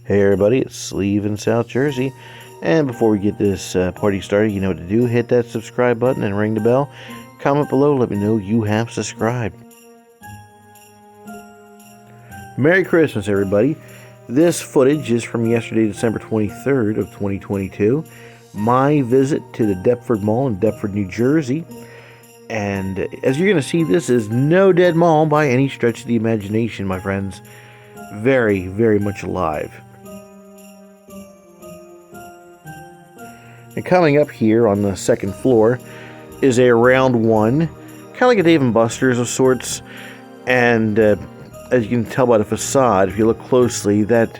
Hey everybody, it's Sleeve in South Jersey, and before we get this party started, you know what to do. Hit that subscribe button and ring the bell. Comment below, let me know you have subscribed. Merry Christmas everybody. This footage is from yesterday, December 23rd of 2022. My visit to the Deptford Mall in Deptford, New Jersey. And as you're going to see, this is no dead mall by any stretch of the imagination, my friends. Very, very much alive. And coming up here on the second floor is a round one, kind of like a Dave & Buster's of sorts. And as you can tell by the facade, if you look closely, that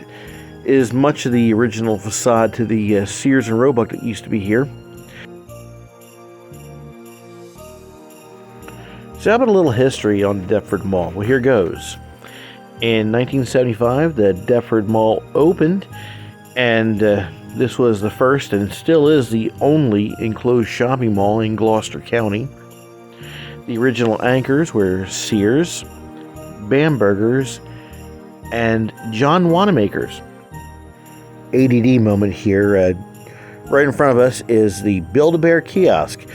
is much of the original facade to the Sears and Roebuck that used to be here. So how about a little history on the Deptford Mall? Well, here goes. In 1975, the Deptford Mall opened, and this was the first and still is the only enclosed shopping mall in Gloucester County. The original anchors were Sears, Bamberger's, and John Wanamaker's. ADD moment here. Right in front of us is the Build-A-Bear kiosk.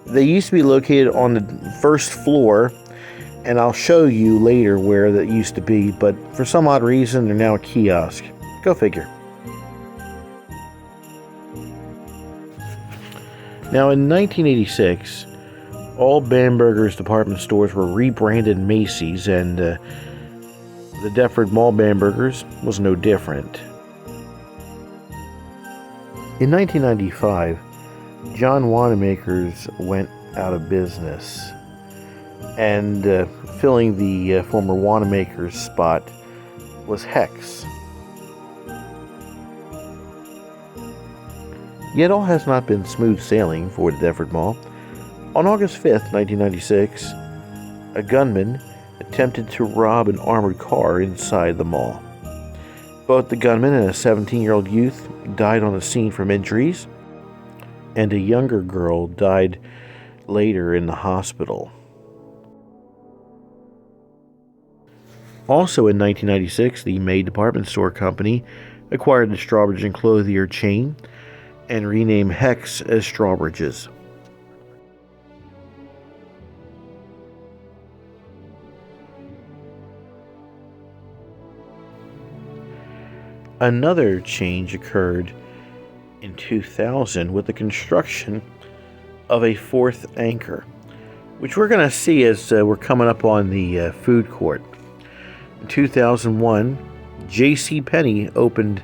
They used to be located on the first floor, and I'll show you later where that used to be, but for some odd reason they're now a kiosk. Go figure. Now in 1986, all Bamberger's department stores were rebranded Macy's, and the Deptford Mall Bamberger's was no different. In 1995, John Wanamaker's went out of business, and filling the former Wanamaker's spot was Hex. Yet all has not been smooth sailing for the Deptford Mall. On August 5th, 1996, a gunman attempted to rob an armored car inside the mall. Both the gunman and a 17-year-old youth died on the scene from injuries, and a younger girl died later in the hospital. Also in 1996, the May department store company acquired the Strawbridge and Clothier chain and renamed Hex as Strawbridge's. Another change occurred in 2000 with the construction of a fourth anchor, which we're going to see as we're coming up on the food court. In 2001, JCPenney opened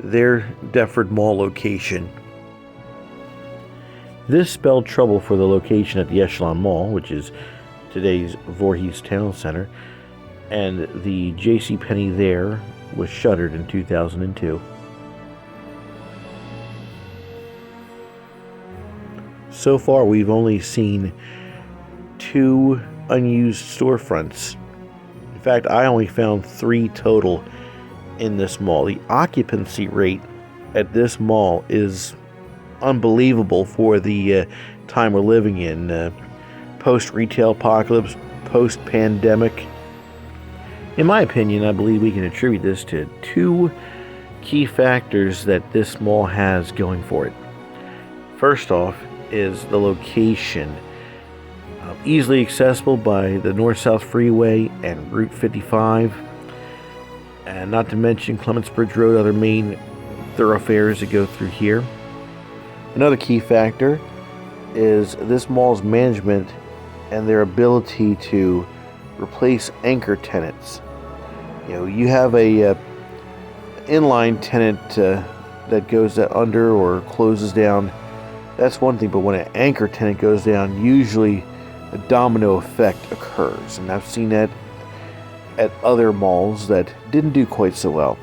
their Deptford Mall location. This spelled trouble for the location at the Echelon Mall, which is today's Voorhees Town Center, and the JCPenney there was shuttered in 2002. So far, we've only seen 2 unused storefronts. In fact, I only found 3 total in this mall. The occupancy rate at this mall is unbelievable for the time we're living in. Post-retail apocalypse, post-pandemic. In my opinion, I believe we can attribute this to 2 key factors that this mall has going for it. First off is the location. Easily accessible by the North-South Freeway and Route 55, and not to mention Clemensbridge Road, other main thoroughfares that go through here. Another key factor is this mall's management and their ability to replace anchor tenants. You know, you have a inline tenant that goes under or closes down. That's one thing, but when an anchor tenant goes down, usually a domino effect occurs, and I've seen that at other malls that didn't do quite so well.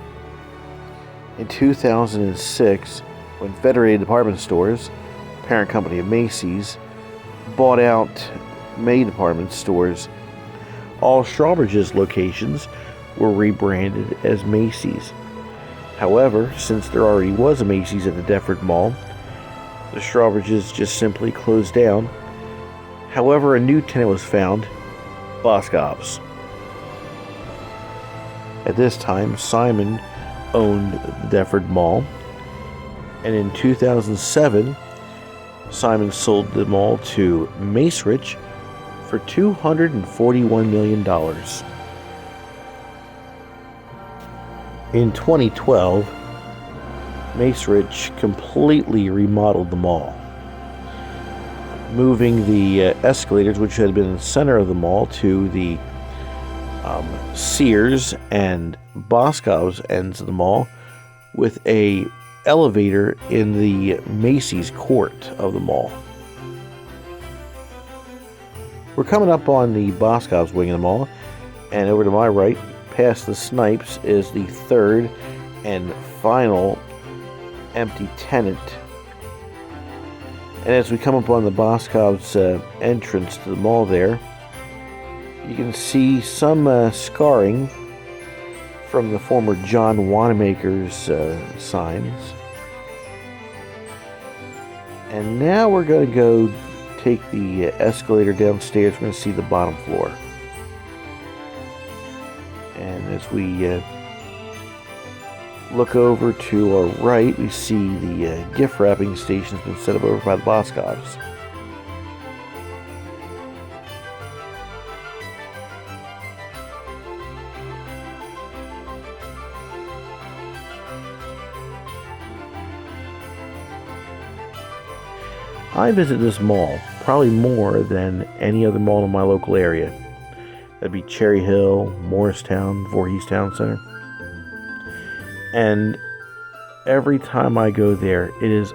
In 2006, when Federated Department Stores, parent company of Macy's, bought out May department stores, all Strawbridge's locations were rebranded as Macy's. However, since there already was a Macy's at the Deptford Mall, the Strawbridge's just simply closed down. However, a new tenant was found, Boscov's. At this time, Simon owned the Deptford Mall. And in 2007, Simon sold the mall to Macerich for $241 million. In 2012, Macerich completely remodeled the mall, moving the escalators, which had been in the center of the mall, to the Sears and Boscov's ends of the mall, with a elevator in the Macy's court of the mall. We're coming up on the Boscov's wing of the mall, and over to my right, past the Snipes, is the third and final empty tenant. And as we come up on the Boscov's entrance to the mall there, you can see some scarring from the former John Wanamaker's signs. And now we're going to go take the escalator downstairs. We're going to see the bottom floor. And as we look over to our right, we see the gift wrapping station has been set up over by the Boscov's. I visit this mall probably more than any other mall in my local area. That'd be Cherry Hill, Morristown, Voorhees Town Center. And every time I go there, it is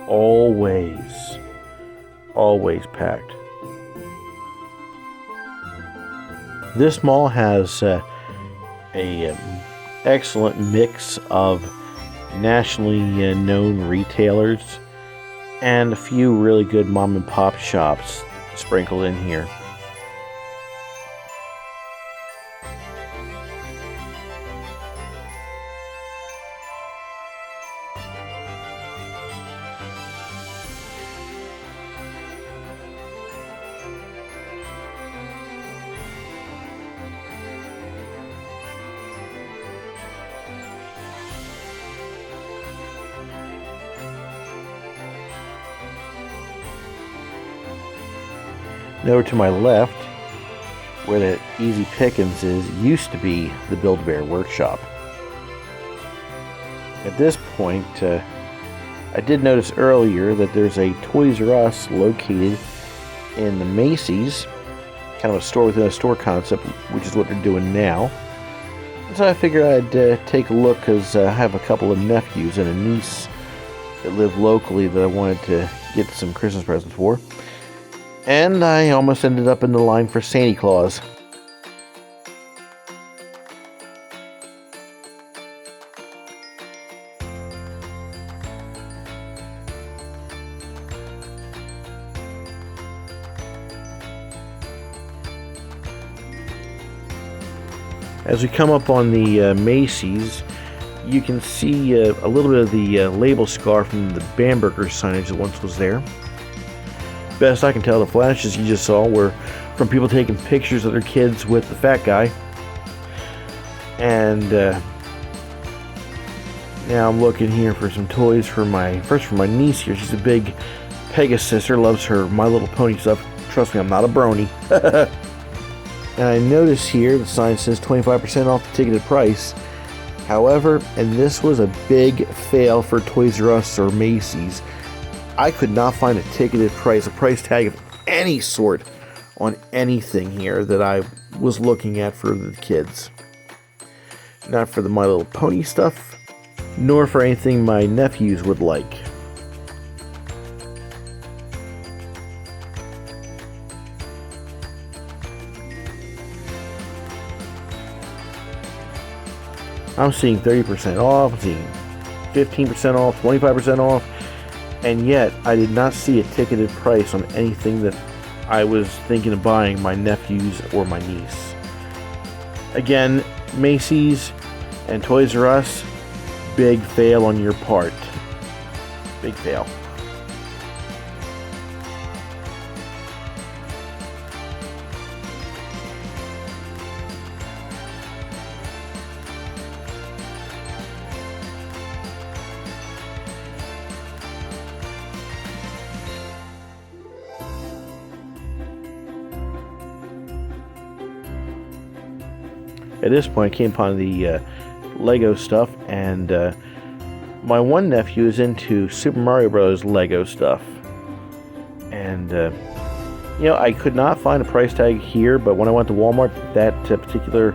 always packed. This mall has a excellent mix of nationally known retailers and a few really good mom and pop shops sprinkled in here. And over to my left, where the Easy Pickings is, used to be the Build-A-Bear workshop. At this point, I did notice earlier that there's a Toys R Us located in the Macy's, kind of a store within a store concept, which is what they're doing now. And so I figured I'd take a look, because I have a couple of nephews and a niece that live locally that I wanted to get some Christmas presents for. And I almost ended up in the line for Santa Claus. As we come up on the Macy's, you can see a little bit of the label scar from the Bamberger signage that once was there. Best I can tell, the flashes you just saw were from people taking pictures of their kids with the fat guy. And now I'm looking here for some toys for my niece here. She's a big Pegasus-er, loves her My Little Pony stuff. Trust me, I'm not a brony. And I notice here the sign says 25% off the ticketed price. However, and this was a big fail for Toys R Us or Macy's, I could not find a ticketed price, a price tag of any sort on anything here that I was looking at for the kids. Not for the My Little Pony stuff, nor for anything my nephews would like. I'm seeing 30% off, I'm seeing 15% off, 25% off. And yet, I did not see a ticketed price on anything that I was thinking of buying my nephews or my niece. Again, Macy's and Toys R Us, big fail on your part. Big fail. At this point, I came upon the Lego stuff, and my one nephew is into Super Mario Bros. Lego stuff. And, I could not find a price tag here, but when I went to Walmart, that particular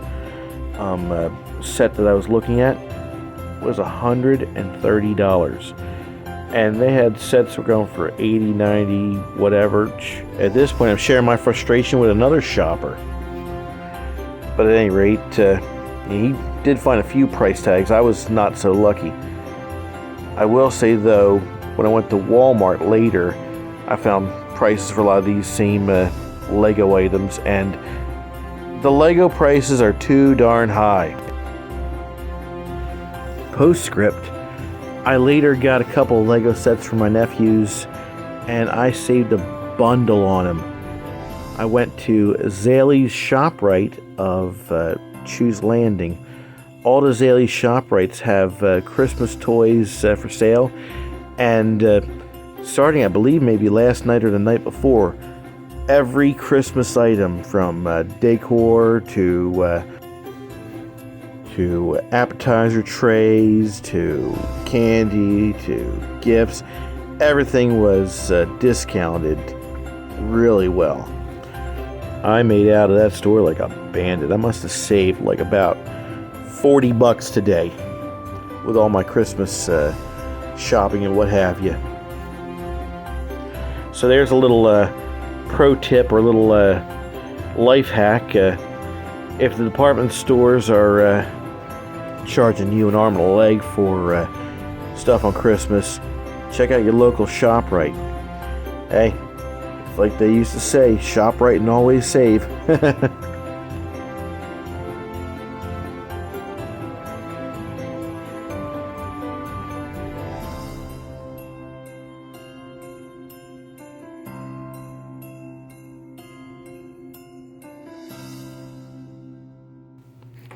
set that I was looking at was $130. And they had sets were going for $80, $90, whatever. At this point, I'm sharing my frustration with another shopper. But at any rate, he did find a few price tags. I was not so lucky. I will say, though, when I went to Walmart later, I found prices for a lot of these same Lego items, and the Lego prices are too darn high. Postscript, I later got a couple of Lego sets for my nephews, and I saved a bundle on them. I went to Zaley's ShopRite of Choose Landing. All the Zaley's ShopRites have Christmas toys for sale, and starting, I believe, maybe last night or the night before, every Christmas item from decor to appetizer trays to candy to gifts, everything was discounted really well. I made out of that store like a bandit. I must have saved like about $40 today with all my Christmas shopping and what have you. So there's a little pro tip or a little life hack. If the department stores are charging you an arm and a leg for stuff on Christmas, check out your local ShopRite. Hey, like they used to say, shop right and always save.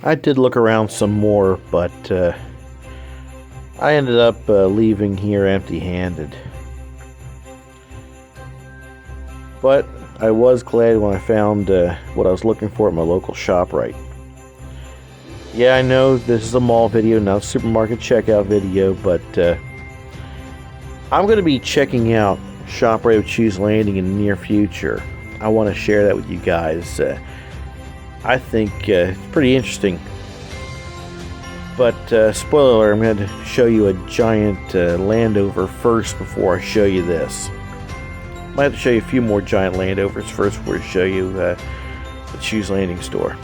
I did look around some more, but I ended up leaving here empty-handed. But I was glad when I found what I was looking for at my local ShopRite. Yeah, I know this is a mall video, not a supermarket checkout video, but I'm going to be checking out ShopRite of Choose Landing in the near future. I want to share that with you guys. I think it's pretty interesting. But spoiler alert, I'm going to show you a giant Landover first before I show you this. Might have to show you a few more giant Landovers first before I show you the Choose Landing store.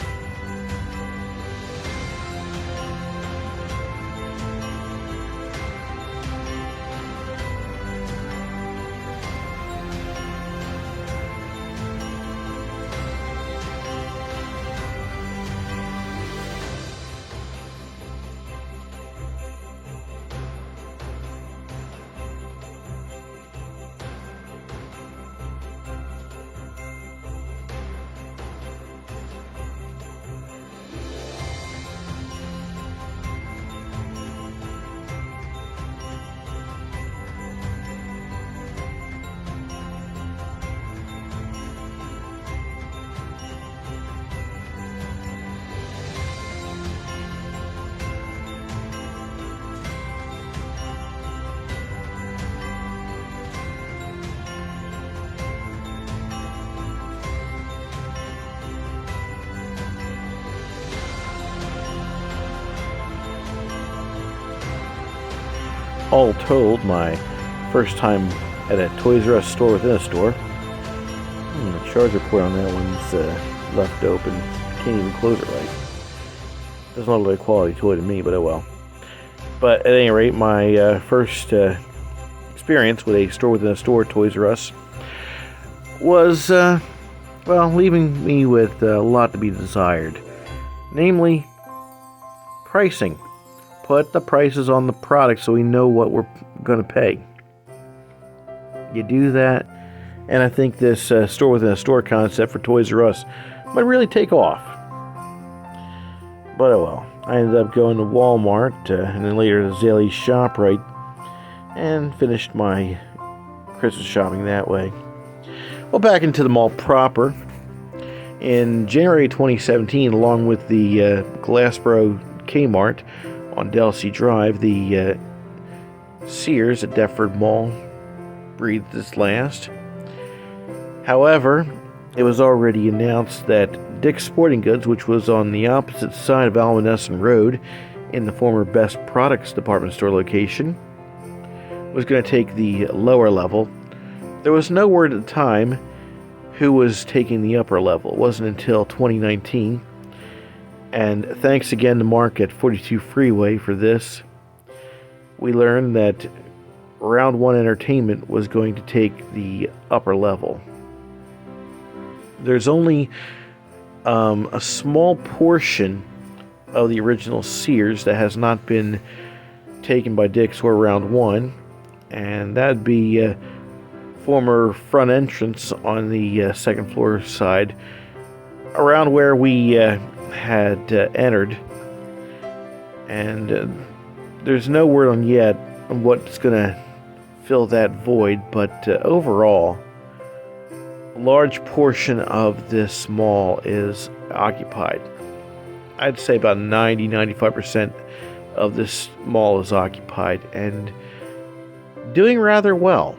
All told, my first time at a Toys R Us store within a store. The charger port on that one's left open. Can't even close it right. Doesn't look like a quality toy to me, but oh well. But at any rate, my first experience with a store within a store, Toys R Us, was, leaving me with a lot to be desired. Namely, pricing. Put the prices on the product so we know what we're going to pay. You do that, and I think this store within a store concept for Toys R Us might really take off. But oh well. I ended up going to Walmart and then later to Zaley's ShopRite and finished my Christmas shopping that way. Well, back into the mall proper. In January 2017, along with the Glassboro Kmart on Delsea Drive, the Sears at Deptford Mall breathed its last. However, it was already announced that Dick's Sporting Goods, which was on the opposite side of Almanesson Road in the former Best Products department store location, was going to take the lower level. There was no word at the time who was taking the upper level. It wasn't until 2019. And thanks again to Mark at 42 Freeway for this. We learned that Round 1 Entertainment was going to take the upper level. There's only a small portion of the original Sears that has not been taken by Dick's or Round 1, and that'd be former front entrance on the second floor side, around where we had entered. And there's no word on yet on what's going to fill that void, but overall, a large portion of this mall is occupied. I'd say about 90-95% of this mall is occupied and doing rather well.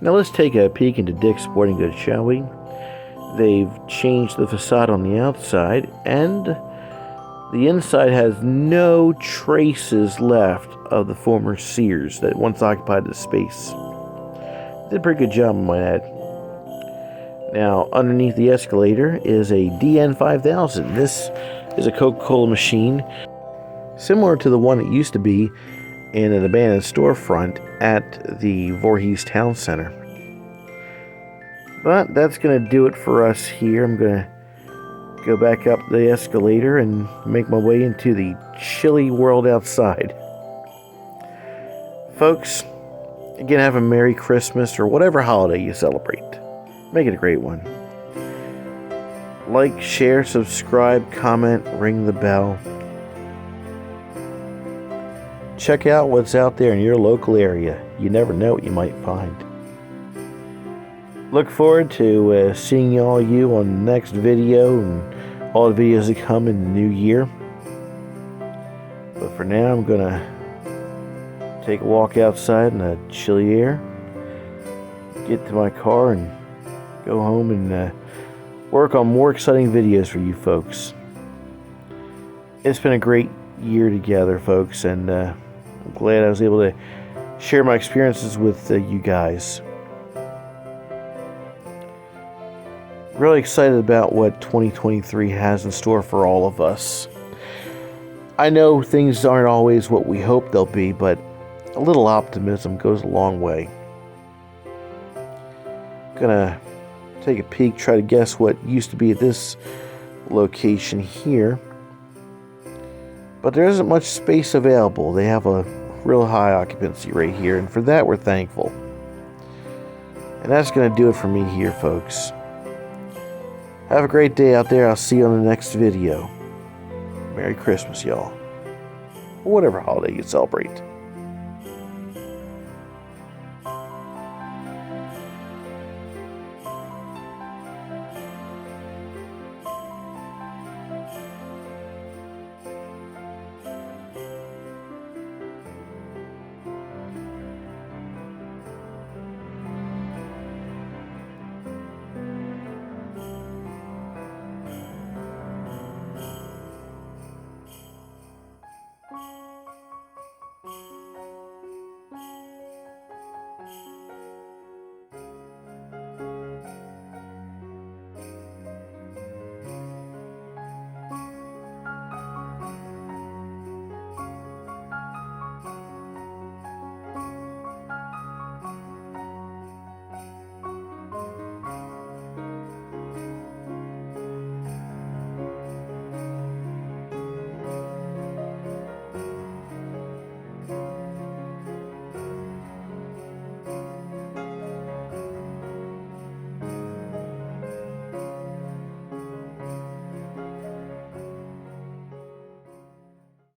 Now let's take a peek into Dick's Sporting Goods, shall we? They've changed the facade on the outside, and the inside has no traces left of the former Sears that once occupied the space. Did a pretty good job, I might add. Now, underneath the escalator is a DN5000. This is a Coca-Cola machine, similar to the one it used to be in an abandoned storefront at the Voorhees Town Center. But that's going to do it for us here. I'm going to go back up the escalator and make my way into the chilly world outside. Folks, again, have a Merry Christmas or whatever holiday you celebrate. Make it a great one. Like, share, subscribe, comment, ring the bell. Check out what's out there in your local area. You never know what you might find. Look forward to seeing all you on the next video and all the videos that come in the new year. But for now, I'm going to take a walk outside in the chilly air, get to my car, and go home and work on more exciting videos for you folks. It's been a great year together, folks, and I'm glad I was able to share my experiences with you guys. Really excited about what 2023 has in store for all of us. I know things aren't always what we hope they'll be, but a little optimism goes a long way. Gonna take a peek, try to guess what used to be at this location here. But there isn't much space available. They have a real high occupancy rate here, and for that we're thankful. And that's going to do it for me here, folks. Have a great day out there. I'll see you on the next video. Merry Christmas, y'all. Or whatever holiday you celebrate.